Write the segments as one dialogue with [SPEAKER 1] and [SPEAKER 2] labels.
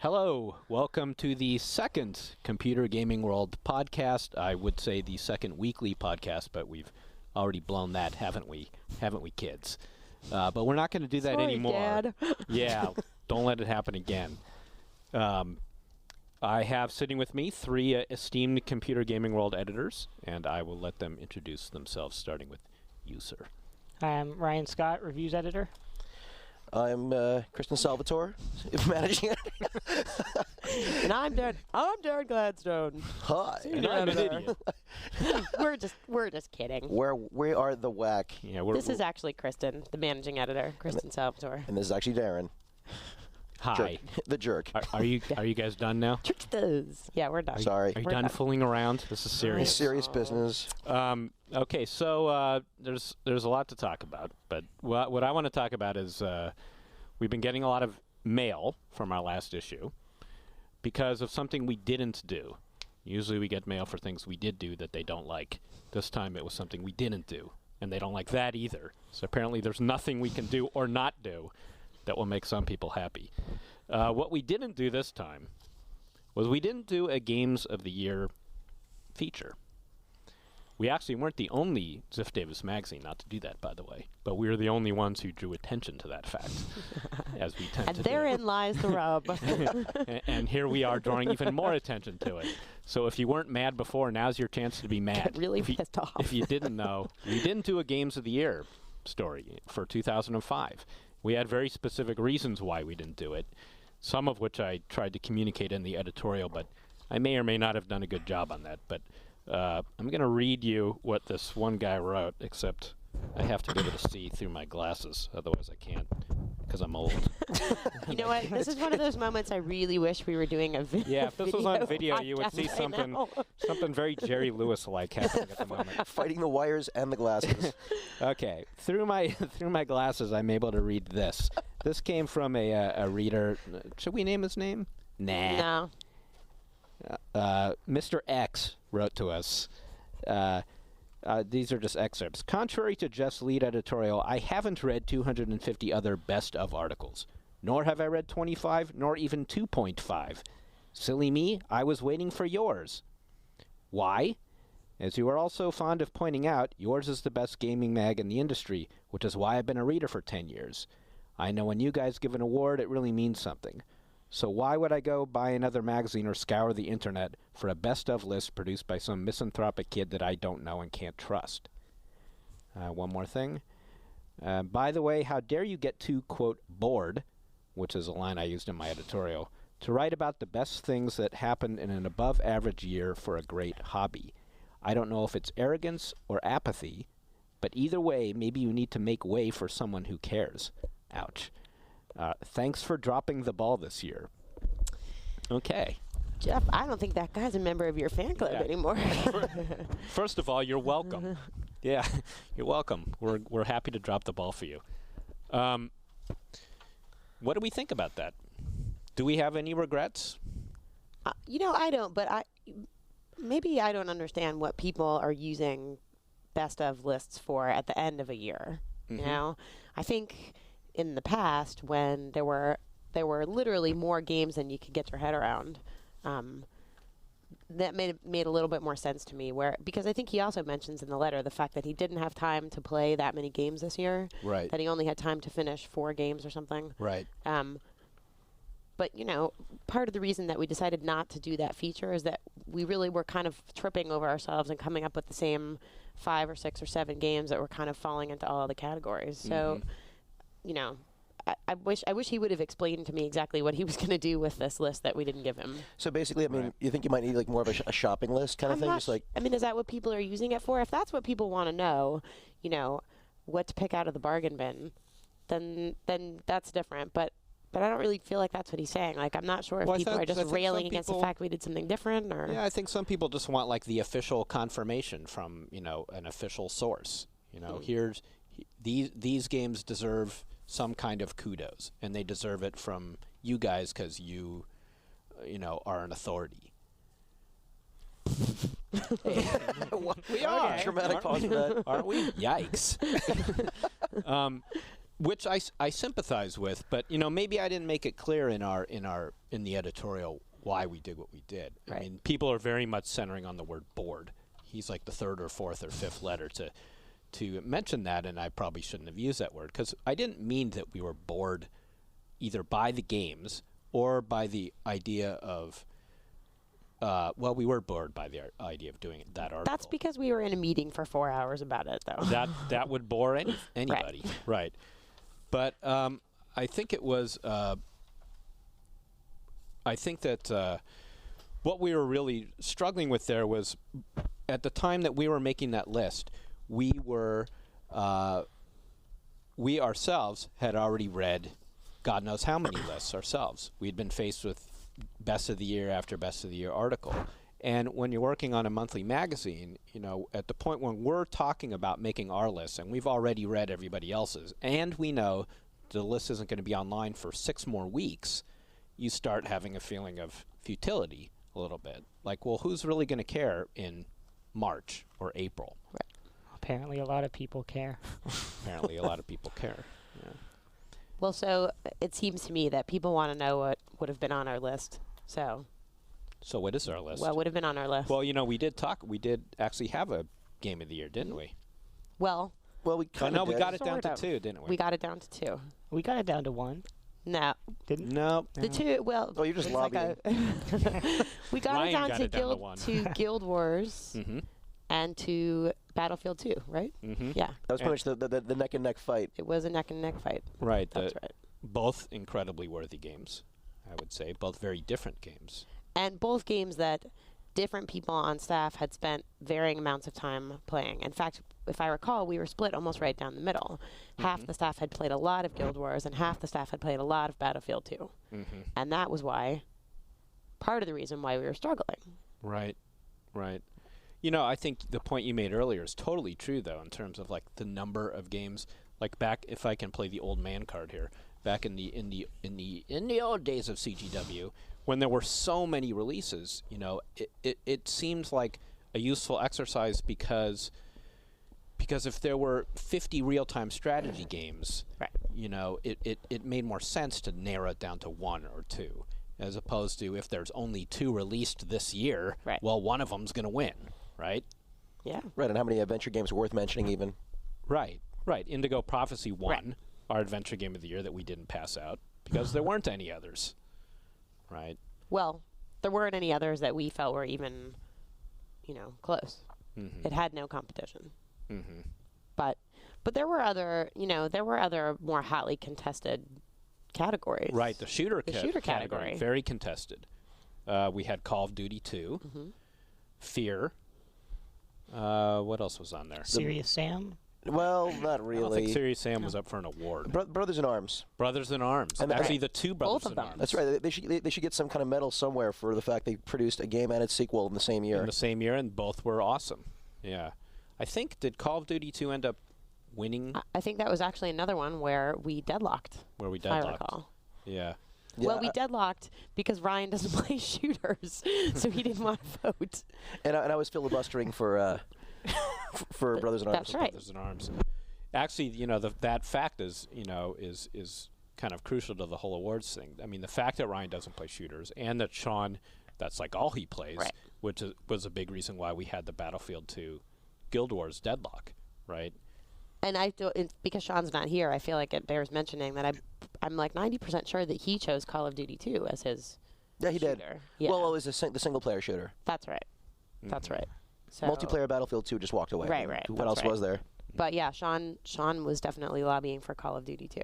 [SPEAKER 1] Hello, welcome to the second Computer Gaming World podcast. I would say the second weekly podcast, but we've already blown that, haven't we? Haven't we, kids? But we're not going to do that anymore.
[SPEAKER 2] Dad.
[SPEAKER 1] Yeah, don't let it happen again. I have sitting with me three esteemed Computer Gaming World editors, and I will let them introduce themselves, starting with you, sir.
[SPEAKER 3] I'm Ryan Scott, reviews editor.
[SPEAKER 4] I'm Kristen Salvatore, managing editor.
[SPEAKER 2] And I'm Darren Gladstone.
[SPEAKER 4] Hi.
[SPEAKER 1] And I'm an idiot.
[SPEAKER 2] We're just kidding.
[SPEAKER 4] We are the whack.
[SPEAKER 1] Yeah,
[SPEAKER 2] This is actually Kristen, the managing editor, Kristen Salvatore.
[SPEAKER 4] And this is actually Darren.
[SPEAKER 1] Hi.
[SPEAKER 4] Jerk. The jerk.
[SPEAKER 1] Are you guys done now?
[SPEAKER 2] Tricksters. Yeah, we're done.
[SPEAKER 4] Sorry.
[SPEAKER 1] Are you
[SPEAKER 2] We're
[SPEAKER 1] done
[SPEAKER 2] done.
[SPEAKER 1] fooling around? This is serious.
[SPEAKER 4] Serious business.
[SPEAKER 1] Okay, so there's a lot to talk about, but what I want to talk about is we've been getting a lot of mail from our last issue because of something we didn't do. Usually we get mail for things we did do that they don't like. This time it was something we didn't do, and they don't like that either. So apparently there's nothing we can do or not do that will make some people happy. What we didn't do this time was we didn't do a Games of the Year feature. We actually weren't the only Ziff Davis magazine not to do that, by the way. But we were the only ones who drew attention to that fact, as we tend
[SPEAKER 2] And
[SPEAKER 1] to do.
[SPEAKER 2] therein lies the rub.
[SPEAKER 1] And here we are drawing even more attention to it. So if you weren't mad before, now's your chance to be mad.
[SPEAKER 2] Get really pissed off.
[SPEAKER 1] If you didn't know, we didn't do a Games of the Year story for 2005. We had very specific reasons why we didn't do it, some of which I tried to communicate in the editorial, but I may or may not have done a good job on that. But I'm going to read you what this one guy wrote, except I have to be able to see through my glasses, otherwise I can't, because I'm old.
[SPEAKER 2] You know what? This is one of those moments I really wish we were doing a video.
[SPEAKER 1] Yeah, if this was on video, you would
[SPEAKER 2] podcast
[SPEAKER 1] see
[SPEAKER 2] right
[SPEAKER 1] something very Jerry Lewis-like happening at the moment.
[SPEAKER 4] Fighting the wires and the glasses.
[SPEAKER 1] Okay, through my glasses, I'm able to read this. This came from a reader. Should we name his name? Nah.
[SPEAKER 2] No.
[SPEAKER 1] Mr. X wrote to us. These are just excerpts. Contrary to Jeff's lead editorial, I haven't read 250 other best of articles. Nor have I read 25, nor even 2.5. Silly me, I was waiting for yours. Why? As you are also fond of pointing out, yours is the best gaming mag in the industry, which is why I've been a reader for 10 years. I know when you guys give an award, it really means something. So why would I go buy another magazine or scour the internet for a best-of list produced by some misanthropic kid that I don't know and can't trust? One more thing. By the way, how dare you get too, quote, bored, which is a line I used in my editorial, to write about the best things that happen in an above-average year for a great hobby. I don't know if it's arrogance or apathy, but either way, maybe you need to make way for someone who cares. Ouch. Thanks for dropping the ball this year. Okay.
[SPEAKER 2] Jeff, I don't think that guy's a member of your fan club anymore.
[SPEAKER 1] First of all, you're welcome. Yeah, you're welcome. We're happy to drop the ball for you. What do we think about that? Do we have any regrets?
[SPEAKER 2] I don't, but maybe I don't understand what people are using best of lists for at the end of a year.
[SPEAKER 1] Mm-hmm.
[SPEAKER 2] You know, I think in the past when there were literally more games than you could get your head around, that made a little bit more sense to me. Because I think he also mentions in the letter the fact that he didn't have time to play that many games this year.
[SPEAKER 1] Right.
[SPEAKER 2] That he only had time to finish 4 games or something.
[SPEAKER 1] Right.
[SPEAKER 2] But, part of the reason that we decided not to do that feature is that we really were kind of tripping over ourselves and coming up with the same 5 or 6 or 7 games that were kind of falling into all the categories. So, I wish he would have explained to me exactly what he was going to do with this list that we didn't give him.
[SPEAKER 4] So basically, you think you might need like more of a shopping list kind of thing? Just like,
[SPEAKER 2] is that what people are using it for? If that's what people want to know, what to pick out of the bargain bin, then that's different. But I don't really feel like that's what he's saying. Like, I'm not sure if people are just railing against the fact we did something different, or...
[SPEAKER 1] Yeah, I think some people just want, like, the official confirmation from, an official source. Here's... These games deserve some kind of kudos, and they deserve it from you guys because you are an authority.
[SPEAKER 4] We are. Dramatic pause for that.
[SPEAKER 1] Aren't we? Yikes. which I sympathize with, but maybe I didn't make it clear in the editorial why we did what we did.
[SPEAKER 2] Right.
[SPEAKER 1] I mean, people are very much centering on the word bored. He's like the third or fourth or fifth letter to mention that, and I probably shouldn't have used that word because I didn't mean that we were bored either by the games or by the idea of. We were bored by the idea of doing that article.
[SPEAKER 2] That's because we were in a meeting for 4 hours about it, though.
[SPEAKER 1] That would bore anybody, right? But I think it was. I think that what we were really struggling with there was at the time that we were making that list, we ourselves had already read God knows how many lists ourselves. We'd been faced with best of the year after best of the year article. And when you're working on a monthly magazine, at the point when we're talking about making our list and we've already read everybody else's and we know the list isn't going to be online for 6 more weeks, you start having a feeling of futility a little bit. Like, well, who's really going to care in March or April?
[SPEAKER 2] Right.
[SPEAKER 3] Apparently a lot of people care.
[SPEAKER 1] Apparently a lot of people care. Yeah.
[SPEAKER 2] Well, so it seems to me that people want to know what would have been on our list. So
[SPEAKER 1] what is our list?
[SPEAKER 2] what would have been on our list?
[SPEAKER 1] Well, we did actually have a game of the year, didn't we?
[SPEAKER 2] Well,
[SPEAKER 4] we kind of
[SPEAKER 1] we got it down
[SPEAKER 2] Sort
[SPEAKER 1] to
[SPEAKER 2] of.
[SPEAKER 1] 2, didn't we?
[SPEAKER 2] we got it down to 2.
[SPEAKER 3] We got it down to 1,
[SPEAKER 2] No.
[SPEAKER 3] didn't
[SPEAKER 1] No.
[SPEAKER 2] The 2, well...
[SPEAKER 4] Oh, you're just
[SPEAKER 2] it's like we got
[SPEAKER 1] Ryan
[SPEAKER 2] it down
[SPEAKER 1] got
[SPEAKER 2] to
[SPEAKER 1] it down to 1.
[SPEAKER 2] Guild Wars
[SPEAKER 1] Mm-hmm.
[SPEAKER 2] and to Battlefield 2, right?
[SPEAKER 1] Mm-hmm.
[SPEAKER 2] Yeah.
[SPEAKER 4] That was pretty much the neck and neck fight.
[SPEAKER 2] It was a neck-and-neck fight.
[SPEAKER 1] Right.
[SPEAKER 2] That's right.
[SPEAKER 1] Both incredibly worthy games, I would say. Both very different games.
[SPEAKER 2] And both games that different people on staff had spent varying amounts of time playing. In fact, if I recall, we were split almost right down the middle. Half the staff had played a lot of Guild Wars, and half the staff had played a lot of Battlefield 2.
[SPEAKER 1] Mm-hmm.
[SPEAKER 2] And that was part of the reason why we were struggling.
[SPEAKER 1] Right. I think the point you made earlier is totally true, though, in terms of, like, the number of games. Like, back, if I can play the old man card here, back in the old days of CGW, when there were so many releases, it seems like a useful exercise because if there were 50 real-time strategy games,
[SPEAKER 2] Right.
[SPEAKER 1] It made more sense to narrow it down to 1 or 2, as opposed to if there's only 2 released this year,
[SPEAKER 2] Right.
[SPEAKER 1] well, one of them's going to win, right?
[SPEAKER 2] Yeah.
[SPEAKER 4] Right, and how many adventure games are worth mentioning even?
[SPEAKER 1] Right. Indigo Prophecy won our adventure game of the year that we didn't pass out because there weren't any others. Right.
[SPEAKER 2] Well, there weren't any others that we felt were even, close.
[SPEAKER 1] Mm-hmm.
[SPEAKER 2] It had no competition.
[SPEAKER 1] Mm-hmm.
[SPEAKER 2] But there were other more hotly contested categories.
[SPEAKER 1] Right. The shooter
[SPEAKER 2] shooter
[SPEAKER 1] category,
[SPEAKER 2] category.
[SPEAKER 1] very contested. We had Call of Duty 2,
[SPEAKER 2] Mm-hmm.
[SPEAKER 1] Fear. What else was on there?
[SPEAKER 3] Serious Sam.
[SPEAKER 4] Well, not
[SPEAKER 1] I don't
[SPEAKER 4] really.
[SPEAKER 1] think Serious Sam was up for an award.
[SPEAKER 4] Brothers in Arms.
[SPEAKER 1] Brothers in Arms.
[SPEAKER 4] And
[SPEAKER 1] Actually, the 2 Brothers
[SPEAKER 2] Both of
[SPEAKER 1] in
[SPEAKER 2] them.
[SPEAKER 1] Arms.
[SPEAKER 4] That's right. They should get some kind of medal somewhere for the fact they produced a game and its sequel in the same year.
[SPEAKER 1] In the same year, and both were awesome. Yeah. I think, did Call of Duty 2 end up winning
[SPEAKER 2] I think that was actually another one where we deadlocked.
[SPEAKER 1] where we
[SPEAKER 2] If I
[SPEAKER 1] deadlocked?
[SPEAKER 2] recall.
[SPEAKER 1] Yeah.
[SPEAKER 4] Yeah,
[SPEAKER 2] Well, we deadlocked because Ryan doesn't play shooters, so he didn't want to vote.
[SPEAKER 4] and I was filibustering for for Brothers in Arms.
[SPEAKER 2] That's right.
[SPEAKER 1] Brothers in Arms. Actually, that fact is kind of crucial to the whole awards thing. I mean, the fact that Ryan doesn't play shooters and that Sean, that's like all he plays,
[SPEAKER 2] Right.
[SPEAKER 1] which was a big reason why we had the Battlefield 2 Guild Wars deadlock, right?
[SPEAKER 2] And because Sean's not here, I feel like it bears mentioning that I'm like 90% sure that he chose Call of Duty 2 as his
[SPEAKER 4] Yeah, he did.
[SPEAKER 2] shooter. Yeah.
[SPEAKER 4] Well, it was the single player shooter.
[SPEAKER 2] That's right. That's right. So,
[SPEAKER 4] Multiplayer Battlefield 2 just walked away.
[SPEAKER 2] Right, right.
[SPEAKER 4] What
[SPEAKER 2] That's
[SPEAKER 4] else
[SPEAKER 2] right.
[SPEAKER 4] was there?
[SPEAKER 2] But yeah, Sean was definitely lobbying for Call of Duty 2.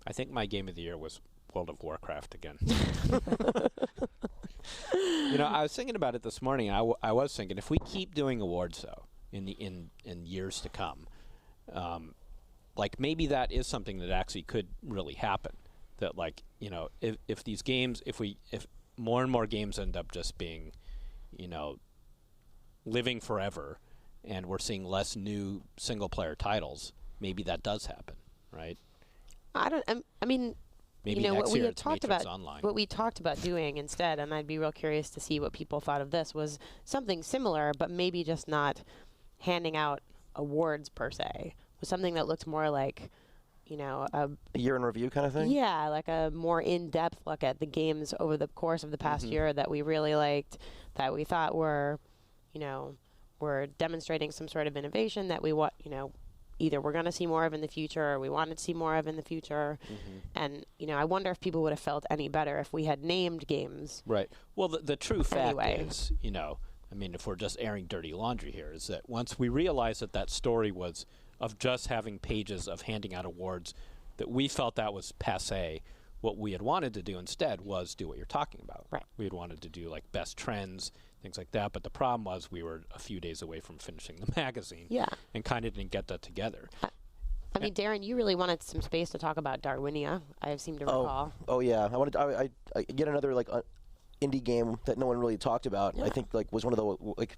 [SPEAKER 1] I think my game of the year was World of Warcraft again. I was thinking about it this morning. I was thinking if we keep doing awards though in years to come, like maybe that is something that actually could really happen. That if these games, if more and more games end up just being, living forever, and we're seeing less new single player titles, maybe that does happen, right?
[SPEAKER 2] I mean,
[SPEAKER 1] Maybe
[SPEAKER 2] what
[SPEAKER 1] next
[SPEAKER 2] we
[SPEAKER 1] year
[SPEAKER 2] had
[SPEAKER 1] it's
[SPEAKER 2] talked
[SPEAKER 1] Matrix
[SPEAKER 2] about,
[SPEAKER 1] Online.
[SPEAKER 2] what we talked about doing instead, and I'd be real curious to see what people thought of this, was something similar, but maybe just not handing out awards per se. Was something that looked more like, a
[SPEAKER 4] year in review kind of thing?
[SPEAKER 2] Yeah, like a more in-depth look at the games over the course of the past year that we really liked, that we thought were demonstrating some sort of innovation that we want, either we're going to see more of in the future or we wanted to see more of in the future. And, I wonder if people would have felt any better if we had named games.
[SPEAKER 1] Right. Well, the true fact
[SPEAKER 2] Anyway.
[SPEAKER 1] is, if we're just airing dirty laundry here, is that once we realized that story was of just having pages of handing out awards, that we felt that was passé. What we had wanted to do instead was do what you're talking about.
[SPEAKER 2] Right.
[SPEAKER 1] We had wanted to do like best trends, things like that. But the problem was we were a few days away from finishing the magazine.
[SPEAKER 2] Yeah.
[SPEAKER 1] And kind of didn't get that together.
[SPEAKER 2] I mean, Darren, you really wanted some space to talk about Darwinia, I seem to recall.
[SPEAKER 4] Oh yeah. I wanted. I get another indie game that no one really talked about.
[SPEAKER 2] Yeah.
[SPEAKER 4] I think was one of the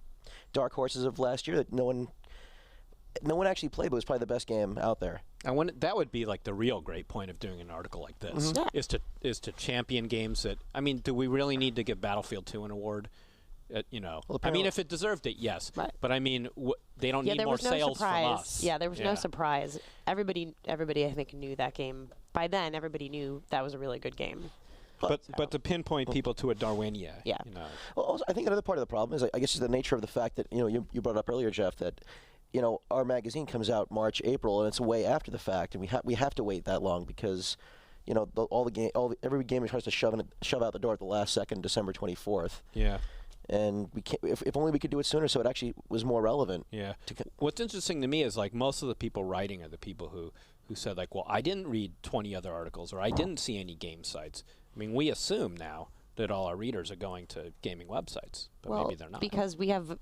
[SPEAKER 4] dark horses of last year that no one actually played, but was probably the best game out there.
[SPEAKER 1] That would be like the real great point of doing an article like this, is to champion games that. I mean, do we really need to give Battlefield 2 an award? If it deserved it, yes.
[SPEAKER 2] Right.
[SPEAKER 1] But I mean, they don't need more sales from us.
[SPEAKER 2] Yeah, there was no surprise. Everybody, I think, knew that game. By then, everybody knew that was a really good game.
[SPEAKER 1] But to pinpoint people to a Darwinia,
[SPEAKER 2] Yeah.
[SPEAKER 4] Well, also, I think another part of the problem is, I guess, is the nature of the fact that you brought up earlier, Jeff, that our magazine comes out March, April, and it's way after the fact, and we have to wait that long because every game tries to shove out the door at the last second, December 24th.
[SPEAKER 1] Yeah.
[SPEAKER 4] And we can't. If only we could do it sooner, so it actually was more relevant.
[SPEAKER 1] Yeah. What's interesting to me is most of the people writing are the people who said well, I didn't read 20 other articles or I didn't see any game sites. I mean, we assume now that all our readers are going to gaming websites, but maybe they're not.
[SPEAKER 2] Because we have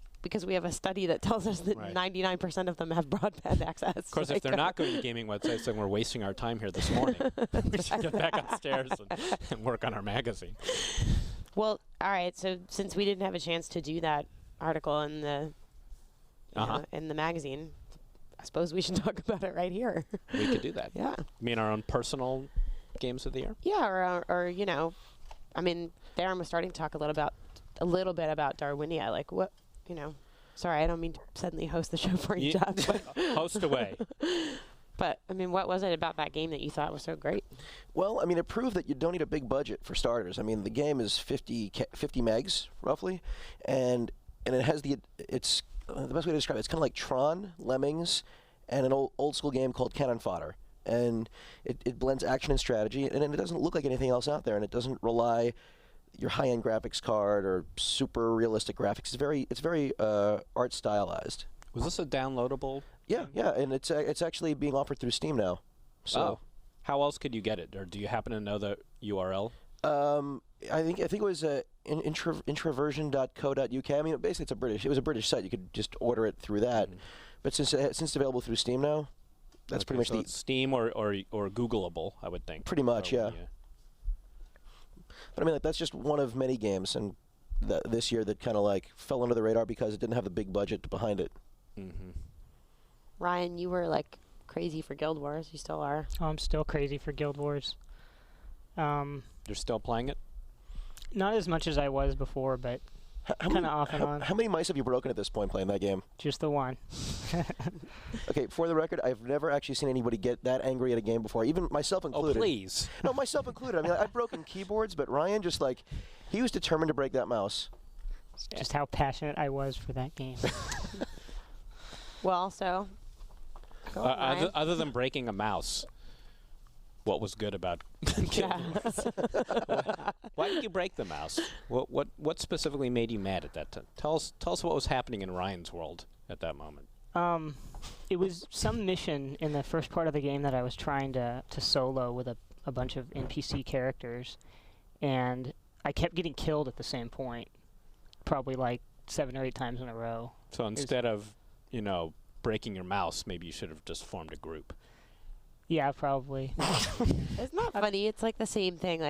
[SPEAKER 2] a study that tells us that 99% of them have broadband access.
[SPEAKER 1] Of course, if they're not going to gaming websites, then we're wasting our time here this morning. We should get back upstairs and work on our magazine.
[SPEAKER 2] Well, all right. So since we didn't have a chance to do that article in the in the magazine, I suppose we should talk about it right here.
[SPEAKER 1] We could do that.
[SPEAKER 2] Yeah.
[SPEAKER 1] You mean our own personal games of the year?
[SPEAKER 2] Yeah, or I mean, Darren was starting to talk a little bit about Darwinia. Like what, Sorry, I don't mean to suddenly host the show for you, Jeff.
[SPEAKER 1] Host away.
[SPEAKER 2] But, I mean, what was it about that game that you thought was so great?
[SPEAKER 4] Well, I mean, it proved that you don't need a big budget for starters. I mean, the game is 50 megs, roughly, and it has it's the best way to describe it, it's kind of like Tron, Lemmings, and an old school game called Cannon Fodder. And it blends action and strategy, and it doesn't look like anything else out there, and it doesn't rely your high-end graphics card or super realistic graphics. It's very art stylized.
[SPEAKER 1] Was this a downloadable?
[SPEAKER 4] Yeah, and it's actually being offered through Steam now. So,
[SPEAKER 1] how else could you get it, or do you happen to know the URL?
[SPEAKER 4] I think it was introversion.co.uk. I mean, basically it was a British site. You could just order it through that. But since it's available through Steam now, that's pretty much
[SPEAKER 1] it's Steam or Googleable, I would think.
[SPEAKER 4] Pretty much, yeah. But I mean, that's just one of many games, and this year that kind of fell under the radar because it didn't have the big budget behind it.
[SPEAKER 1] Mm-hmm.
[SPEAKER 2] Ryan, you were crazy for Guild Wars. You still are.
[SPEAKER 3] Oh, I'm still crazy for Guild Wars.
[SPEAKER 1] You're still playing it?
[SPEAKER 3] Not as much as I was before, but kind of off and on.
[SPEAKER 4] How many mice have you broken at this point playing that game?
[SPEAKER 3] Just the one.
[SPEAKER 4] Okay, for the record, I've never actually seen anybody get that angry at a game before, even myself included.
[SPEAKER 1] Oh, please.
[SPEAKER 4] No, myself included. I mean, I've broken keyboards, but Ryan just he was determined to break that mouse.
[SPEAKER 3] Just how passionate I was for that game.
[SPEAKER 2] Well, so go on, Ryan.
[SPEAKER 1] Other than breaking a mouse, what was good about Guild Wars? Why did you break the mouse? What specifically made you mad at that time? Tell us what was happening in Ryan's world at that moment.
[SPEAKER 3] It was some mission in the first part of the game that I was trying to solo with a bunch of NPC characters, and I kept getting killed at the same point, probably 7 or 8 times in a row.
[SPEAKER 1] So instead of breaking your mouse, maybe you should have just formed a group.
[SPEAKER 3] Yeah, probably.
[SPEAKER 2] It's not funny. It's the same thing.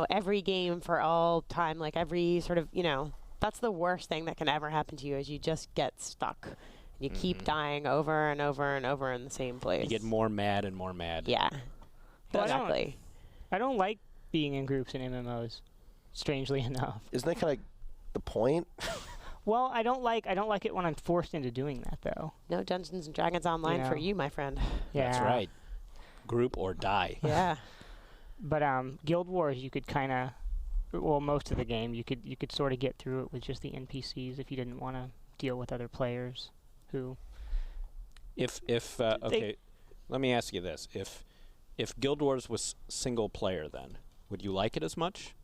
[SPEAKER 2] Every game for all time, every sort of, that's the worst thing that can ever happen to you is you just get stuck. You keep dying over and over and over in the same place.
[SPEAKER 1] You get more mad and more mad.
[SPEAKER 2] Yeah.
[SPEAKER 3] Well,
[SPEAKER 2] Exactly.
[SPEAKER 3] I don't like being in groups in MMOs, strangely enough.
[SPEAKER 4] Isn't that kind of the point?
[SPEAKER 3] Well, I don't like it when I'm forced into doing that, though.
[SPEAKER 2] No Dungeons and Dragons Online for you, my friend.
[SPEAKER 3] Yeah.
[SPEAKER 1] That's right. group or die.
[SPEAKER 2] Yeah.
[SPEAKER 3] But Guild Wars, you could kind of, well, most of the game, you could sort of get through it with just the NPCs if you didn't want to deal with other players who.
[SPEAKER 1] Okay, let me ask you this: if Guild Wars was single player, then would you like it as much?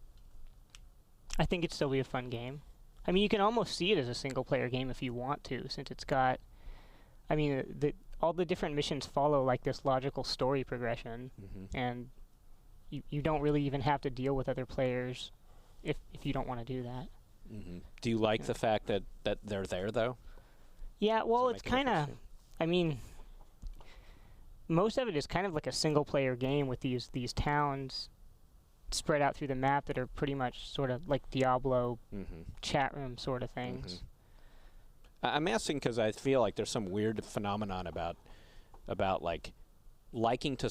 [SPEAKER 3] I think it'd still be a fun game. I mean, you can almost see it as a single player game if you want to, since it's got. I mean, all the different missions follow like this logical story progression, and you don't really even have to deal with other players if you don't want to do that.
[SPEAKER 1] Do you like the fact that they're there though?
[SPEAKER 3] Yeah, well, it's kind of. I mean, most of it is kind of like a single player game with these towns spread out through the map that are pretty much sort of like Diablo chat room sort of things.
[SPEAKER 1] I'm asking because I feel like there's some weird phenomenon about like liking to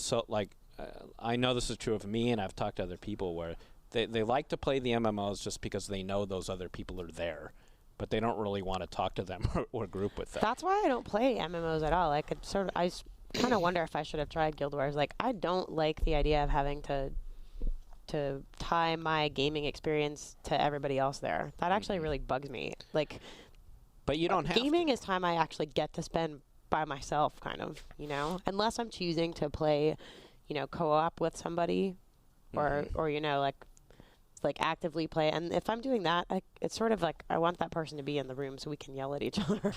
[SPEAKER 1] I know this is true of me, and I've talked to other people where they like to play the MMOs just because they know those other people are there, but they don't really want to talk to them or group with them.
[SPEAKER 2] That's why I don't play MMOs at all. I kind of wonder if I should have tried Guild Wars. Like, I don't like the idea of having to tie my gaming experience to everybody else there. That actually really bugs me. Like,
[SPEAKER 1] but you don't have
[SPEAKER 2] gaming is time I actually get to spend by myself, kind of, unless I'm choosing to play, co-op with somebody or like actively play. And if I'm doing that, it's sort of like I want that person to be in the room so we can yell at each other,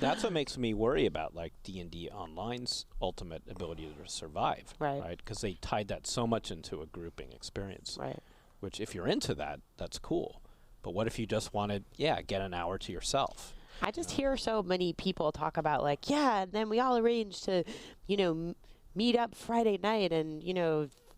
[SPEAKER 1] That's what makes me worry about like D&D Online's ultimate ability to survive, right? Because they tied that so much into a grouping experience,
[SPEAKER 2] right?
[SPEAKER 1] Which if you're into that, that's cool. But what if you just wanted, get an hour to yourself?
[SPEAKER 2] I just hear so many people talk about like, and then we all arranged to, meet up Friday night and,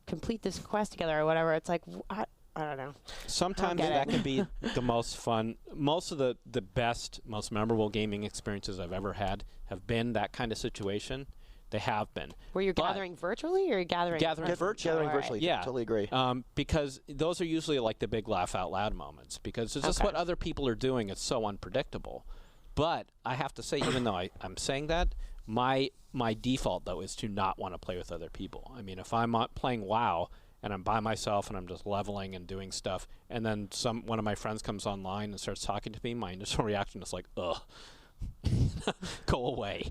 [SPEAKER 2] complete this quest together or whatever. It's like, I don't know.
[SPEAKER 1] Sometimes that can be the most fun. Most of the best, most memorable gaming experiences I've ever had have been that kind of situation. They have been.
[SPEAKER 2] Where you're gathering virtually or you're gathering
[SPEAKER 1] virtually?
[SPEAKER 4] Gathering virtually,
[SPEAKER 1] yeah.
[SPEAKER 4] Totally agree.
[SPEAKER 1] Because those are usually like the big laugh out loud moments because it's just what other people are doing. It's so unpredictable. But I have to say, even though I'm saying that, my default, though, is to not want to play with other people. I mean, if I'm playing WoW and I'm by myself and I'm just leveling and doing stuff, and then one of my friends comes online and starts talking to me, my initial reaction is like, ugh. Go away.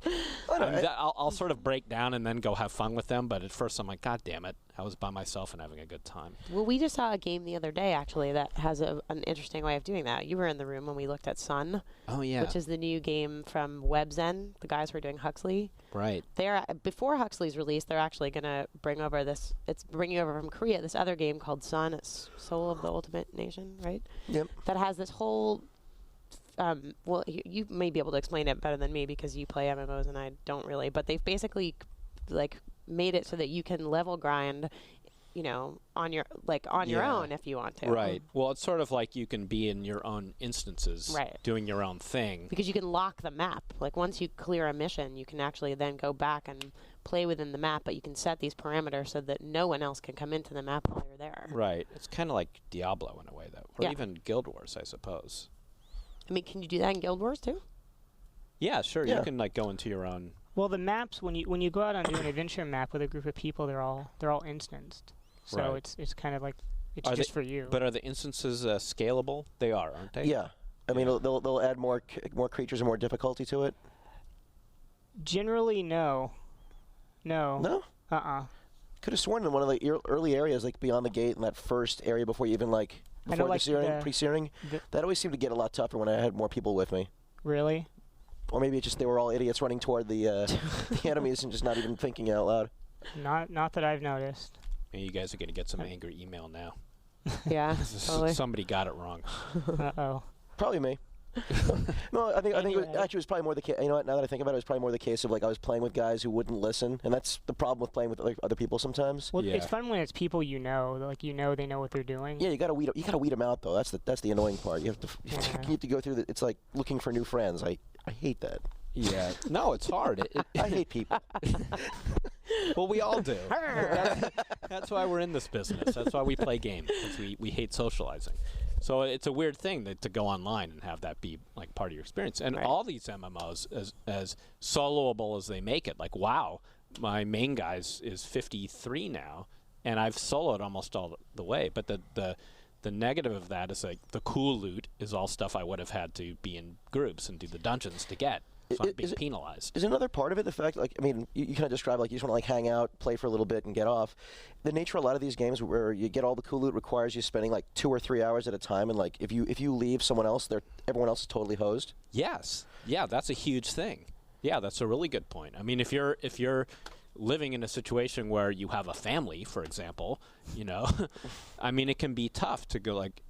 [SPEAKER 1] I'll sort of break down and then go have fun with them, but at first I'm like, God damn it, I was by myself and having a good time.
[SPEAKER 2] Well, we just saw a game the other day, actually, that has an interesting way of doing that. You were in the room when we looked at Sun.
[SPEAKER 1] Oh, yeah.
[SPEAKER 2] Which is the new game from WebZen, the guys who are doing Huxley.
[SPEAKER 1] Right.
[SPEAKER 2] Before Huxley's release, they're actually going to bring over it's bringing over from Korea this other game called Sun, Soul of the Ultimate Nation, right?
[SPEAKER 4] Yep.
[SPEAKER 2] That has this whole... well, you may be able to explain it better than me because you play MMOs and I don't really. But they've basically like made it so that you can level grind, on your own if you want to.
[SPEAKER 1] Right. Well, it's sort of like you can be in your own instances, doing your own thing.
[SPEAKER 2] Because you can lock the map. Like once you clear a mission, you can actually then go back and play within the map. But you can set these parameters so that no one else can come into the map while you're there.
[SPEAKER 1] Right. It's kind of like Diablo in a way, though, or even Guild Wars, I suppose.
[SPEAKER 2] I mean, can you do that in Guild Wars too?
[SPEAKER 1] Yeah, sure. Yeah. You can like go into your own.
[SPEAKER 3] Well, the maps when you go out and do an adventure map with a group of people, they're all instanced. So it's kind of like it's just for you.
[SPEAKER 1] But are the instances scalable? They are, aren't they?
[SPEAKER 4] Yeah. I mean, they'll add more creatures and more difficulty to it.
[SPEAKER 3] Generally, no.
[SPEAKER 4] No. Could have sworn in one of the early areas, like beyond the gate, in that first area before you even before the pre-searing, that always seemed to get a lot tougher when I had more people with me.
[SPEAKER 3] Really?
[SPEAKER 4] Or maybe it's just they were all idiots running toward the enemies and just not even thinking out loud.
[SPEAKER 3] Not that I've noticed.
[SPEAKER 1] And you guys are going to get some angry email now.
[SPEAKER 2] Yeah, totally.
[SPEAKER 1] Somebody got it wrong.
[SPEAKER 3] Uh-oh.
[SPEAKER 4] Probably me. No, I think it was probably more the case. You know what? Now that I think about it, it was probably more the case of I was playing with guys who wouldn't listen, and that's the problem with playing with other people sometimes.
[SPEAKER 3] Well, it's fun when it's people they know what they're doing.
[SPEAKER 4] Yeah, you gotta weed them out though. That's the annoying part. You have to go through it's like looking for new friends. I hate that.
[SPEAKER 1] Yeah. No, it's hard.
[SPEAKER 4] I hate people.
[SPEAKER 1] Well, we all do. That's why we're in this business. That's why we play games. Because we hate socializing. So it's a weird thing to go online and have that be part of your experience. And all these MMOs, as soloable as they make it, WoW, my main guys is 53 now, and I've soloed almost all the way. But the negative of that is like the cool loot is all stuff I would have had to be in groups and do the dungeons to get. So I'm being penalized.
[SPEAKER 4] Is another part of it the fact, like, I mean, you kind of describe like you just want to like hang out, play for a little bit, and get off. The nature of a lot of these games where you get all the cool loot requires you spending like 2 or 3 hours at a time, and like if you leave someone else, everyone else is totally hosed.
[SPEAKER 1] Yes, yeah, that's a huge thing. Yeah, that's a really good point. I mean, if you're living in a situation where you have a family, for example, you know, I mean, it can be tough to go like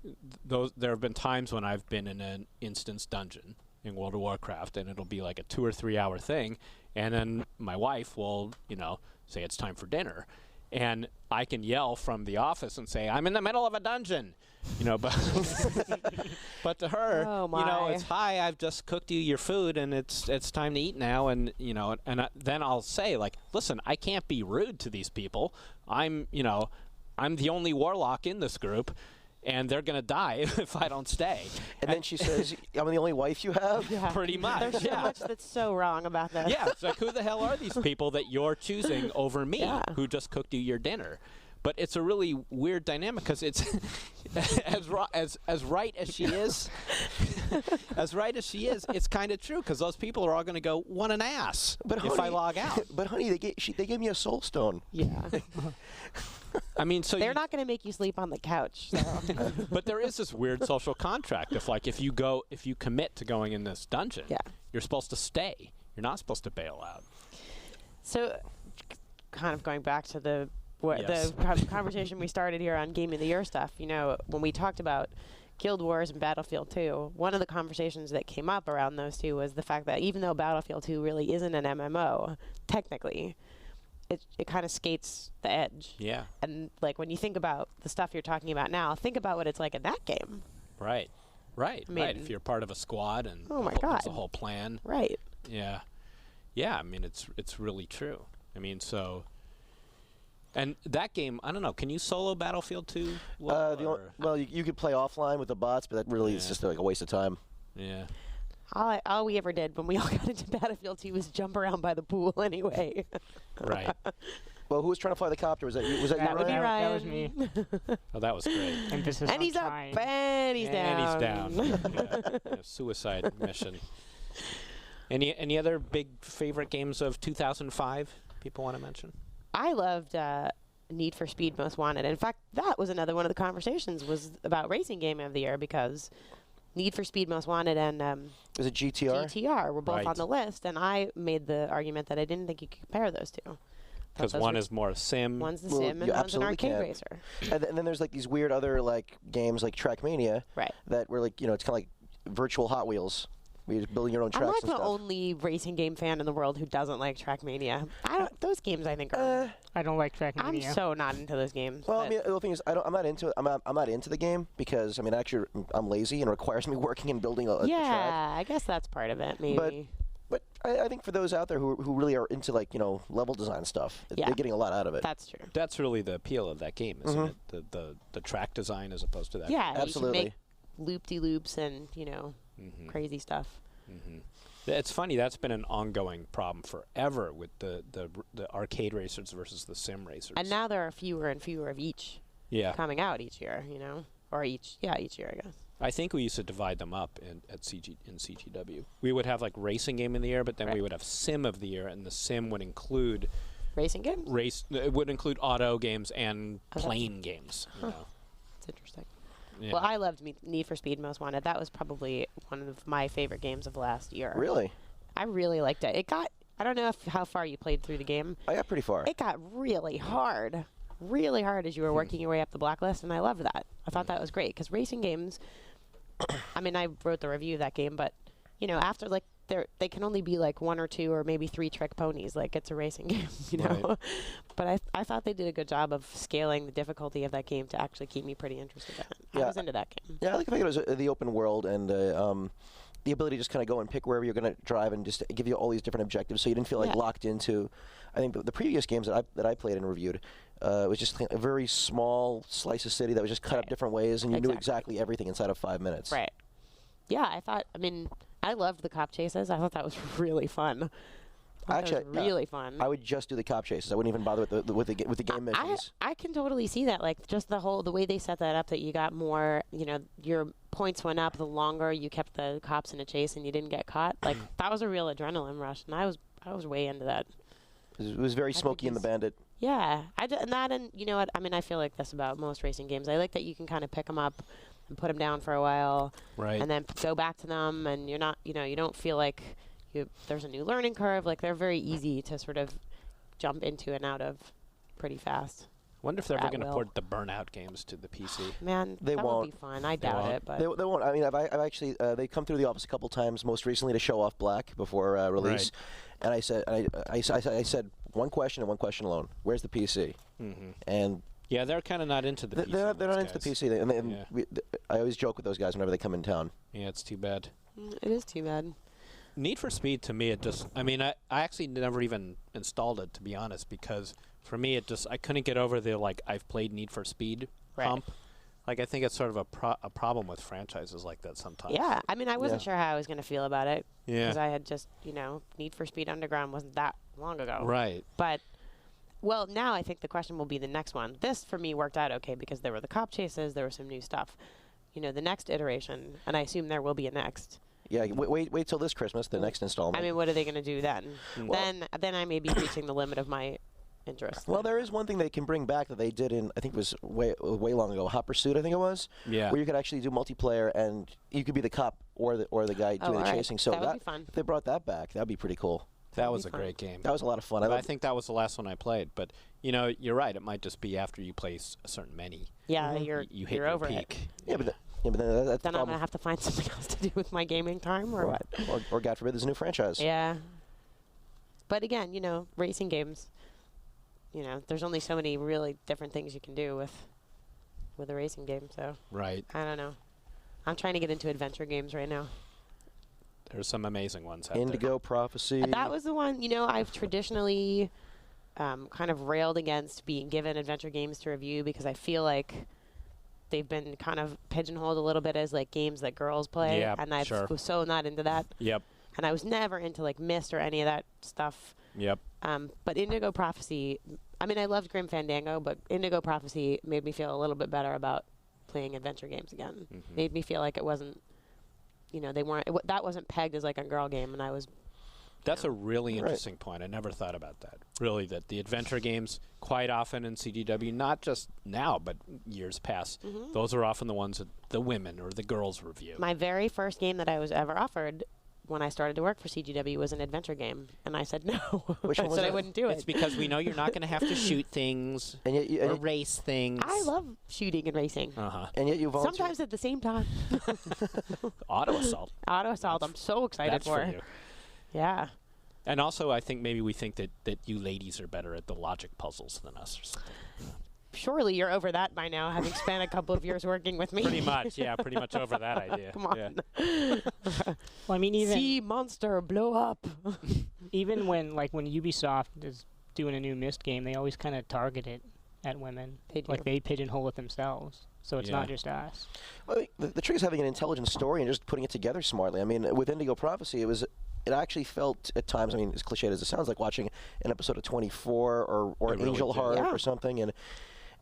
[SPEAKER 1] those. There have been times when I've been in an instance dungeon in World of Warcraft, and it'll be like a 2 or 3 hour thing, and then my wife will, you know, say it's time for dinner, and I can yell from the office and say I'm in the middle of a dungeon, you know, but but to her, you know, it's hi, I've just cooked you your food, and it's time to eat now, and you know, and then I'll say like, listen, I can't be rude to these people. I'm the only warlock in this group, and they're going to die if I don't stay.
[SPEAKER 4] And then she says, I'm the only wife you have?
[SPEAKER 2] Yeah.
[SPEAKER 1] Pretty much,
[SPEAKER 2] There's so much that's so wrong about this.
[SPEAKER 1] Yeah, it's like, who the hell are these people that you're choosing over me, who just cooked you your dinner? But it's a really weird dynamic because it's as right as she is, it's kind of true because those people are all going to go, what an ass, if I log out.
[SPEAKER 4] But honey, they gave me a soul stone.
[SPEAKER 2] Yeah.
[SPEAKER 1] I mean, so
[SPEAKER 2] they're not going to make you sleep on the couch. So.
[SPEAKER 1] But there is this weird social contract. If you commit to going in this dungeon, you're supposed to stay. You're not supposed to bail out.
[SPEAKER 2] So, kind of going back to the conversation we started here on Game of the Year stuff, you know, when we talked about Guild Wars and Battlefield 2, one of the conversations that came up around those two was the fact that even though Battlefield 2 really isn't an MMO, technically, it kind of skates the edge.
[SPEAKER 1] Yeah.
[SPEAKER 2] And, like, when you think about the stuff you're talking about now, think about what it's like in that game.
[SPEAKER 1] Right. I mean, if you're part of a squad and there's a whole plan.
[SPEAKER 2] Right.
[SPEAKER 1] Yeah. Yeah, I mean, it's really true. I mean, so... And that game, I don't know, can you solo Battlefield 2?
[SPEAKER 4] Well, you could play offline with the bots, but that really is just like a waste of time.
[SPEAKER 1] Yeah.
[SPEAKER 2] All we ever did when we all got into Battlefield 2 was jump around by the pool anyway.
[SPEAKER 1] Right.
[SPEAKER 4] Well, who was trying to fly the copter? Was that you? Was that you, Ryan?
[SPEAKER 2] Ryan?
[SPEAKER 3] That was me.
[SPEAKER 1] Oh, that was great.
[SPEAKER 3] And
[SPEAKER 2] he's up, and he's down.
[SPEAKER 1] And he's down. Yeah, suicide mission. Any other big favorite games of 2005 people want to mention?
[SPEAKER 2] I loved Need for Speed Most Wanted. In fact, that was another one of the conversations was about Racing Game of the Year because Need for Speed Most Wanted and
[SPEAKER 4] is it GTR?
[SPEAKER 2] GTR were both on the list, and I made the argument that I didn't think you could compare those two.
[SPEAKER 1] Because one is more a sim.
[SPEAKER 2] One's the sim, and one's an arcade racer.
[SPEAKER 4] And then there's like these weird other like games like Trackmania, that were like, you know, it's kind of like virtual Hot Wheels. You're just building your own tracks.
[SPEAKER 2] I'm like the only racing game fan in the world who doesn't like Trackmania. Those games I think are.
[SPEAKER 3] I don't like Trackmania.
[SPEAKER 2] I'm so not into those games.
[SPEAKER 4] Well, I mean, the thing is, I'm not into it. I'm not into the game because I mean, actually, I'm lazy and it requires me working and building a track.
[SPEAKER 2] Yeah, I guess that's part of it, maybe.
[SPEAKER 4] But I think for those out there who really are into like, you know, level design stuff, they're getting a lot out of it.
[SPEAKER 2] That's true.
[SPEAKER 1] That's really the appeal of that game, isn't it? The track design as opposed to that.
[SPEAKER 2] Yeah,
[SPEAKER 4] absolutely.
[SPEAKER 2] You can make loop-de-loops and, you know, crazy stuff.
[SPEAKER 1] It's funny, that's been an ongoing problem forever with the arcade racers versus the sim racers.
[SPEAKER 2] And now there are fewer and fewer of each coming out each year, you know? Or each year, I guess.
[SPEAKER 1] I think we used to divide them up in CGW. We would have like Racing Game of the Year, but then we would have Sim of the Year, and the Sim would include...
[SPEAKER 2] Racing games?
[SPEAKER 1] It would include auto games and plane games. You know?
[SPEAKER 2] That's interesting.
[SPEAKER 1] Yeah.
[SPEAKER 2] Well, I loved Need for Speed Most Wanted. That was probably one of my favorite games of last year.
[SPEAKER 4] Really?
[SPEAKER 2] I really liked it. It got, I don't know how far you played through the game.
[SPEAKER 4] I got pretty far.
[SPEAKER 2] It got really hard as you were working your way up the blacklist, and I loved that. I thought that was great, because racing games, I mean, I wrote the review of that game, but, you know, after, like, they can only be, like, 1 or 2 or maybe 3 trick ponies. Like, it's a racing game, you know? Right. But I thought they did a good job of scaling the difficulty of that game to actually keep me pretty interested in it. I was into that game.
[SPEAKER 4] Yeah, I like the fact it was the open world and the ability to just kind of go and pick wherever you're going to drive and just give you all these different objectives, so you didn't feel like locked into. I think the previous games that I played and reviewed was just a very small slice of city that was just cut up different ways, and you knew exactly everything inside of 5 minutes.
[SPEAKER 2] Right. Yeah, I loved the cop chases. I thought that was really fun.
[SPEAKER 4] Actually,
[SPEAKER 2] really fun.
[SPEAKER 4] I would just do the cop chases. I wouldn't even bother with the game missions.
[SPEAKER 2] I can totally see that. Like just the way they set that up, that you got more, your points went up the longer you kept the cops in a chase and you didn't get caught. Like that was a real adrenaline rush, and I was way into that.
[SPEAKER 4] It was very Smokey and the Bandit.
[SPEAKER 2] Yeah, and you know what? I mean, I feel like that's about most racing games. I like that you can kind of pick them up and put them down for a while,
[SPEAKER 1] right,
[SPEAKER 2] and then go back to them, and you're not, you don't feel like there's a new learning curve. Like they're very easy to sort of jump into and out of pretty fast.
[SPEAKER 1] Wonder if they're ever going to port the Burnout games to the PC.
[SPEAKER 2] Man,
[SPEAKER 4] they
[SPEAKER 2] that
[SPEAKER 4] won't.
[SPEAKER 2] would be fun. I doubt it, but
[SPEAKER 4] they won't. I mean, I've actually they come through the office a couple times. Most recently to show off Black before release, and I said one question and one question alone: where's the PC?
[SPEAKER 1] Mm-hmm.
[SPEAKER 4] And
[SPEAKER 1] yeah, they're kind of not into the PC.
[SPEAKER 4] They're not into the PC. I always joke with those guys whenever they come in town.
[SPEAKER 1] Yeah, it's too bad.
[SPEAKER 2] It is too bad.
[SPEAKER 1] Need for Speed, to me, I actually never even installed it, to be honest, because for me, I couldn't get over the, I've played Need for Speed hump. Like, I think it's sort of a problem with franchises like that sometimes.
[SPEAKER 2] Yeah, I mean, I wasn't sure how I was going to feel about it.
[SPEAKER 1] Yeah.
[SPEAKER 2] Because I had just, Need for Speed Underground wasn't that long ago.
[SPEAKER 1] Right.
[SPEAKER 2] But, well, now I think the question will be the next one. This, for me, worked out okay because there were the cop chases, there was some new stuff. The next iteration, and I assume there will be a next.
[SPEAKER 4] Yeah, wait till this Christmas, the next installment.
[SPEAKER 2] I mean, what are they going to do then?
[SPEAKER 4] Well,
[SPEAKER 2] then I may be reaching the limit of my interest.
[SPEAKER 4] Well, there is one thing they can bring back that they did in, I think it was way long ago, Hot Pursuit, I think it was.
[SPEAKER 1] Yeah.
[SPEAKER 4] Where you could actually do multiplayer, and you could be the cop or the guy doing the chasing. So
[SPEAKER 2] that would be fun.
[SPEAKER 4] If they brought that back, that'd be pretty cool.
[SPEAKER 1] That was a great game.
[SPEAKER 4] That was a lot of fun.
[SPEAKER 1] I think that was the last one I played. But, you're right. It might just be after you play a certain many.
[SPEAKER 2] Yeah,
[SPEAKER 1] you hit
[SPEAKER 2] you're
[SPEAKER 1] your
[SPEAKER 2] over
[SPEAKER 1] peak.
[SPEAKER 4] Yeah, but then that's
[SPEAKER 2] then I'm going to have to find something else to do with my gaming time, or what?
[SPEAKER 4] Or God forbid, there's a new franchise.
[SPEAKER 2] Yeah. But again, racing games, there's only so many really different things you can do with a racing game. So
[SPEAKER 1] right.
[SPEAKER 2] I don't know. I'm trying to get into adventure games right now.
[SPEAKER 1] There's some amazing ones out
[SPEAKER 4] Indigo
[SPEAKER 1] there.
[SPEAKER 4] Prophecy.
[SPEAKER 2] That was the one, I've traditionally kind of railed against being given adventure games to review because I feel like they've been kind of pigeonholed a little bit as games that girls play, and I was so not into that.
[SPEAKER 1] Yep.
[SPEAKER 2] And I was never into Myst or any of that stuff.
[SPEAKER 1] Yep.
[SPEAKER 2] But Indigo Prophecy, I mean, I loved Grim Fandango, but Indigo Prophecy made me feel a little bit better about playing adventure games again.
[SPEAKER 1] Mm-hmm.
[SPEAKER 2] Made me feel like it wasn't, that wasn't pegged as a girl game, and I was.
[SPEAKER 1] That's a really interesting point. I never thought about that. Really, that the adventure games, quite often in CGW, not just now, but years past, those are often the ones that the women or the girls review.
[SPEAKER 2] My very first game that I was ever offered when I started to work for CGW was an adventure game, and I said no.
[SPEAKER 4] Which one was
[SPEAKER 2] I
[SPEAKER 4] that?
[SPEAKER 2] wouldn't do it.
[SPEAKER 1] It's because we know you're not going to have to shoot things or race things.
[SPEAKER 2] I love shooting and racing.
[SPEAKER 1] Uh-huh.
[SPEAKER 4] And yet you volunteer.
[SPEAKER 2] Sometimes at the same time.
[SPEAKER 1] Auto Assault.
[SPEAKER 2] Auto Assault, I'm so excited
[SPEAKER 1] That's for you.
[SPEAKER 2] Yeah.
[SPEAKER 1] And also, I think maybe we think that you ladies are better at the logic puzzles than us or something.
[SPEAKER 2] Surely you're over that by now, having spent a couple of years working with me.
[SPEAKER 1] Pretty much, yeah. Pretty much over that idea.
[SPEAKER 2] Come on.
[SPEAKER 1] Yeah.
[SPEAKER 3] Well, I mean, even
[SPEAKER 2] sea monster, blow up.
[SPEAKER 3] even when Ubisoft is doing a new Myst game, they always kind of target it at women.
[SPEAKER 2] They do.
[SPEAKER 3] They pigeonhole it themselves. So it's not just us.
[SPEAKER 4] Well, the trick is having an intelligent story and just putting it together smartly. I mean, with Indigo Prophecy, it actually felt at times, I mean, as cliched as it sounds, like watching an episode of 24 or Angel Heart or something, and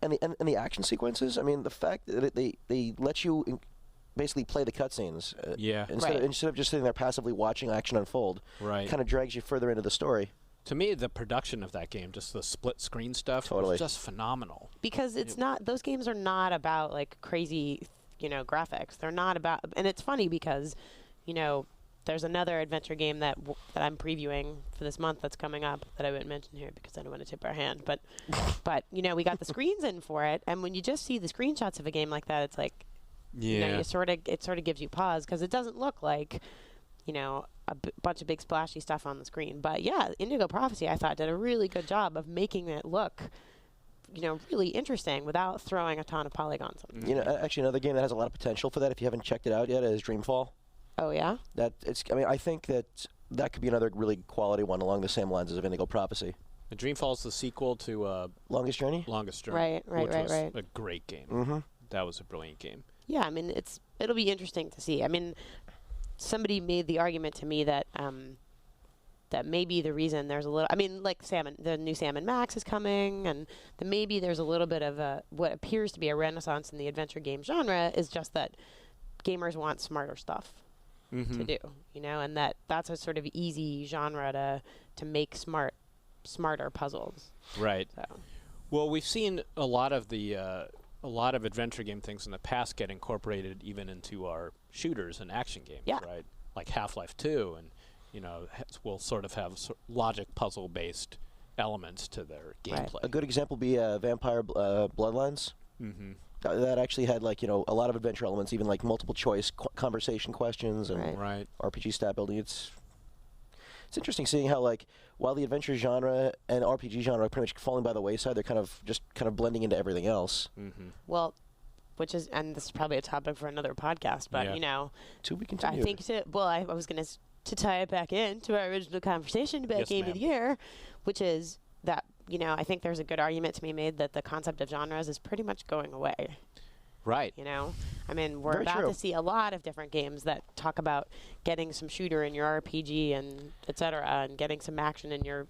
[SPEAKER 4] the action sequences. I mean, the fact that they let you basically play the cutscenes, instead of just sitting there passively watching action unfold, kind of drags you further into the story.
[SPEAKER 1] To me, the production of that game, just the split screen stuff, was just phenomenal.
[SPEAKER 2] Because it's not; those games are not about crazy, graphics. They're not about, and it's funny because, there's another adventure game that I'm previewing for this month that's coming up that I wouldn't mention here because I don't want to tip our hand. But we got the screens in for it, and when you just see the screenshots of a game like that, it's like, it sort of gives you pause because it doesn't look like, a bunch of big splashy stuff on the screen. But yeah, Indigo Prophecy I thought did a really good job of making it look, really interesting without throwing a ton of polygons on it.
[SPEAKER 4] Actually another game that has a lot of potential for that if you haven't checked it out yet is Dreamfall.
[SPEAKER 2] Oh yeah?
[SPEAKER 4] I think that could be another really quality one along the same lines as of Indigo Prophecy.
[SPEAKER 1] The Dreamfall's the sequel to
[SPEAKER 4] Longest Journey?
[SPEAKER 1] Longest Journey.
[SPEAKER 2] Right.
[SPEAKER 1] Which was a great game.
[SPEAKER 4] Mm-hmm.
[SPEAKER 1] That was a brilliant game.
[SPEAKER 2] Yeah, I mean, it'll be interesting to see. I mean, somebody made the argument to me that that maybe the reason there's a little, I mean, like the new Sam & Max is coming, and maybe there's a little bit of what appears to be a renaissance in the adventure game genre is just that gamers want smarter stuff to do, and that's a sort of easy genre to make smarter puzzles.
[SPEAKER 1] Right.
[SPEAKER 2] So.
[SPEAKER 1] Well, we've seen a lot of adventure game things in the past get incorporated even into our shooters and action games, right? Like Half-Life 2, and will sort of have logic puzzle-based elements to their gameplay.
[SPEAKER 4] A good example would be Vampire Bloodlines.
[SPEAKER 1] Mm-hmm.
[SPEAKER 4] That actually had a lot of adventure elements, even like multiple choice conversation questions and RPG stat building. It's interesting seeing how while the adventure genre and RPG genre are pretty much falling by the wayside, they're kind of blending into everything else.
[SPEAKER 1] Mm-hmm.
[SPEAKER 2] Well, which is, and this is probably a topic for another podcast, but
[SPEAKER 4] to be continued.
[SPEAKER 2] I think I was going to tie it back into our original conversation about Game of the Year, which is that I think there's a good argument to be made that the concept of genres is pretty much going away.
[SPEAKER 1] Right.
[SPEAKER 2] I mean, we're
[SPEAKER 4] Very
[SPEAKER 2] about
[SPEAKER 4] true.
[SPEAKER 2] to see a lot of different games that talk about getting some shooter in your RPG and et cetera, and getting some action in your,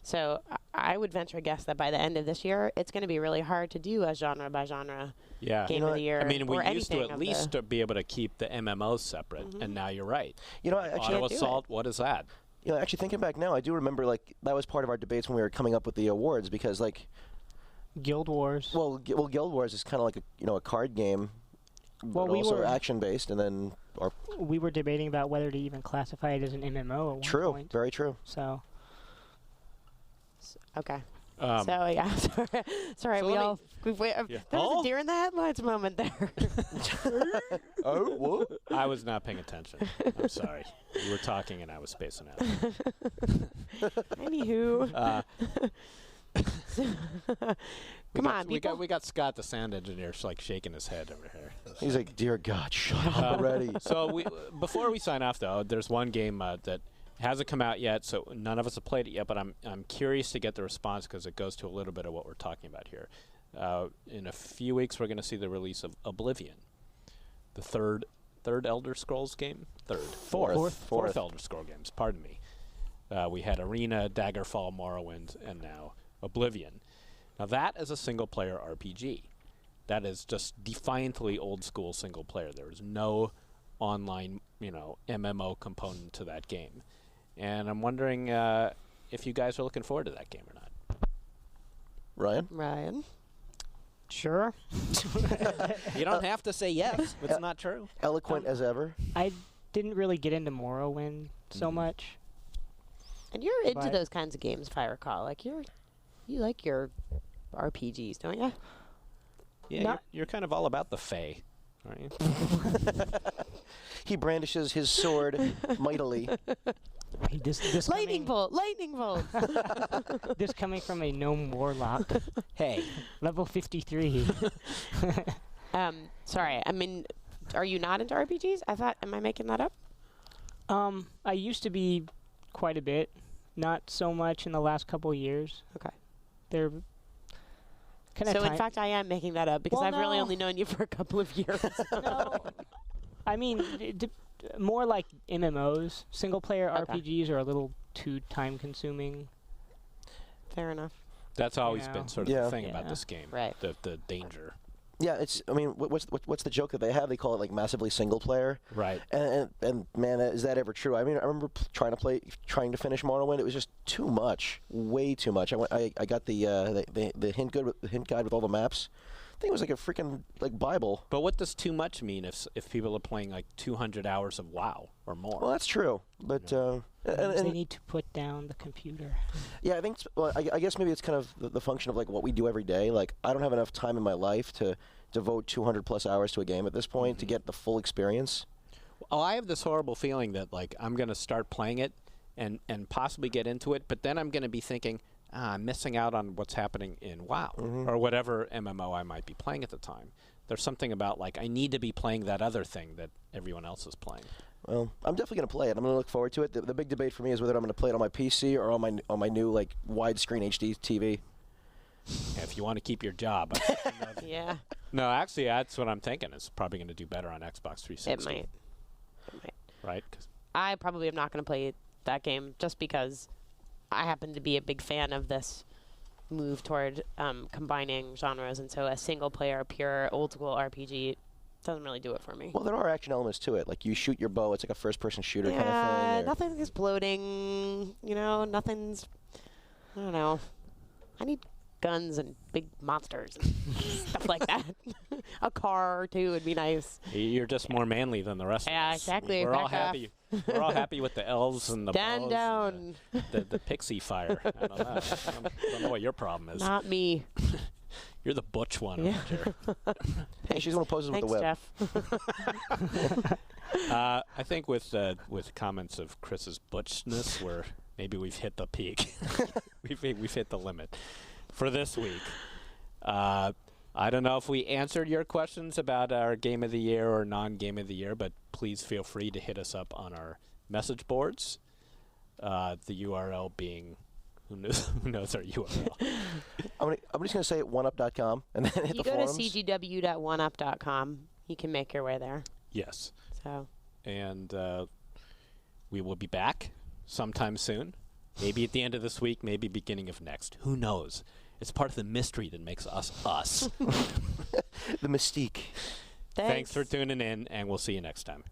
[SPEAKER 2] So I would venture a guess that by the end of this year, it's going to be really hard to do a genre by genre game of the year.
[SPEAKER 1] I mean, we
[SPEAKER 2] or
[SPEAKER 1] used to
[SPEAKER 2] anything
[SPEAKER 1] at least be able to keep the MMOs separate, and now you're right.
[SPEAKER 4] Actually,
[SPEAKER 1] Auto Assault, what is that?
[SPEAKER 4] Actually thinking back now, I do remember that was part of our debates when we were coming up with the awards because
[SPEAKER 3] Guild Wars.
[SPEAKER 4] Well, Guild Wars is kind of like a card game, but also action based, and then
[SPEAKER 3] we were debating about whether to even classify it as an MMO at one
[SPEAKER 4] true,
[SPEAKER 3] point.
[SPEAKER 4] very true.
[SPEAKER 3] So
[SPEAKER 2] okay. So yeah, sorry,
[SPEAKER 1] so
[SPEAKER 2] there was a deer in the headlights moment there.
[SPEAKER 4] Oh, what?
[SPEAKER 1] I was not paying attention. I'm sorry. You were talking and I was spacing out.
[SPEAKER 2] Anywho. Come on,
[SPEAKER 1] we got Scott, the sound engineer, shaking his head over here.
[SPEAKER 4] He's like, dear God, shut up already.
[SPEAKER 1] So before we sign off, though, there's one game that hasn't come out yet, so none of us have played it yet, but I'm curious to get the response because it goes to a little bit of what we're talking about here. In a few weeks, we're going to see the release of Oblivion, the third Elder Scrolls game? Fourth Elder Scrolls games, pardon me. We had Arena, Daggerfall, Morrowind, and now Oblivion. Now that is a single-player RPG. That is just defiantly old-school single-player. There is no online, MMO component to that game. And I'm wondering if you guys are looking forward to that game or not.
[SPEAKER 4] Ryan?
[SPEAKER 3] Sure.
[SPEAKER 1] You don't have to say yes. It's not true.
[SPEAKER 4] Eloquent as ever.
[SPEAKER 3] I didn't really get into Morrowind so much.
[SPEAKER 2] And you're into those kinds of games, if I recall. You like your RPGs, don't you?
[SPEAKER 1] Yeah, you're kind of all about the Fae, aren't you?
[SPEAKER 4] He brandishes his sword mightily.
[SPEAKER 3] This
[SPEAKER 2] lightning bolt!
[SPEAKER 3] This coming from a gnome warlock.
[SPEAKER 1] Hey.
[SPEAKER 3] Level 53.
[SPEAKER 2] Sorry, I mean, are you not into RPGs? Am I making that up?
[SPEAKER 3] I used to be quite a bit. Not so much in the last couple of years.
[SPEAKER 2] Okay.
[SPEAKER 3] They're kind of.
[SPEAKER 2] So in fact, I am making that up because
[SPEAKER 3] Well,
[SPEAKER 2] I've really
[SPEAKER 3] no.
[SPEAKER 2] only known you for a couple of years.
[SPEAKER 3] No. I mean, more like MMOs. Single-player RPGs are a little too time-consuming.
[SPEAKER 2] Fair enough.
[SPEAKER 1] That's always been sort of the thing about
[SPEAKER 3] Yeah.
[SPEAKER 1] this game.
[SPEAKER 2] Right.
[SPEAKER 1] The danger.
[SPEAKER 4] Yeah, what's the joke that they have? They call it massively single player.
[SPEAKER 1] Right.
[SPEAKER 4] And man, is that ever true? I mean, I remember trying to finish Morrowind. It was just too much, way too much. I got the hint guide with all the maps. I think it was like a freaking Bible.
[SPEAKER 1] But what does too much mean if people are playing 200 hours of WoW or more?
[SPEAKER 4] Well, that's true, but
[SPEAKER 3] They need to put down the computer.
[SPEAKER 4] yeah, I think I guess maybe it's kind of the function of what we do every day. I don't have enough time in my life to devote 200 plus hours to a game at this point to get the full experience.
[SPEAKER 1] Well, I have this horrible feeling that I'm going to start playing it and possibly get into it, but then I'm going to be thinking, I'm missing out on what's happening in WoW or whatever MMO I might be playing at the time. There's something about I need to be playing that other thing that everyone else is playing.
[SPEAKER 4] Well, I'm definitely going to play it. I'm going to look forward to it. The big debate for me is whether I'm going to play it on my PC or on my new widescreen HD TV.
[SPEAKER 1] Yeah, if you want to keep your job.
[SPEAKER 2] Yeah.
[SPEAKER 1] No, actually, that's what I'm thinking. It's probably going to do better on Xbox 360.
[SPEAKER 2] It might.
[SPEAKER 1] Right? 'Cause
[SPEAKER 2] I probably am not going to play that game just because I happen to be a big fan of this move toward combining genres, and so a single-player, pure, old-school RPG doesn't really do it for me.
[SPEAKER 4] Well, there are action elements to it. Like, you shoot your bow, it's like a first-person shooter kind of thing.
[SPEAKER 2] Yeah, nothing's exploding, nothing's, I don't know. I need guns and big monsters and stuff like that. A car, too, would be nice.
[SPEAKER 1] You're just more manly than the rest of us.
[SPEAKER 2] Yeah, exactly.
[SPEAKER 1] We're all happy. We're all happy with the elves and the
[SPEAKER 2] Stand
[SPEAKER 1] bows
[SPEAKER 2] down.
[SPEAKER 1] and the pixie fire. I don't know. I don't know what your problem is.
[SPEAKER 2] Not me.
[SPEAKER 1] You're the butch one.
[SPEAKER 2] Yeah.
[SPEAKER 4] Hey, she's the one who poses with the web.
[SPEAKER 2] Thanks, Jeff.
[SPEAKER 1] I think with comments of Chris's butchness, maybe we've hit the peak. we've hit the limit for this week. I don't know if we answered your questions about our Game of the Year or non-Game of the Year, but please feel free to hit us up on our message boards. The URL being, who knows our URL?
[SPEAKER 4] I'm just going to say it, oneup.com, and then hit the forums.
[SPEAKER 2] You go to cgw.oneup.com. You can make your way there.
[SPEAKER 1] Yes.
[SPEAKER 2] So.
[SPEAKER 1] And we will be back sometime soon. Maybe at the end of this week, maybe beginning of next. Who knows? It's part of the mystery that makes us us.
[SPEAKER 4] The mystique.
[SPEAKER 2] Thanks
[SPEAKER 1] Thanks for tuning in, and we'll see you next time.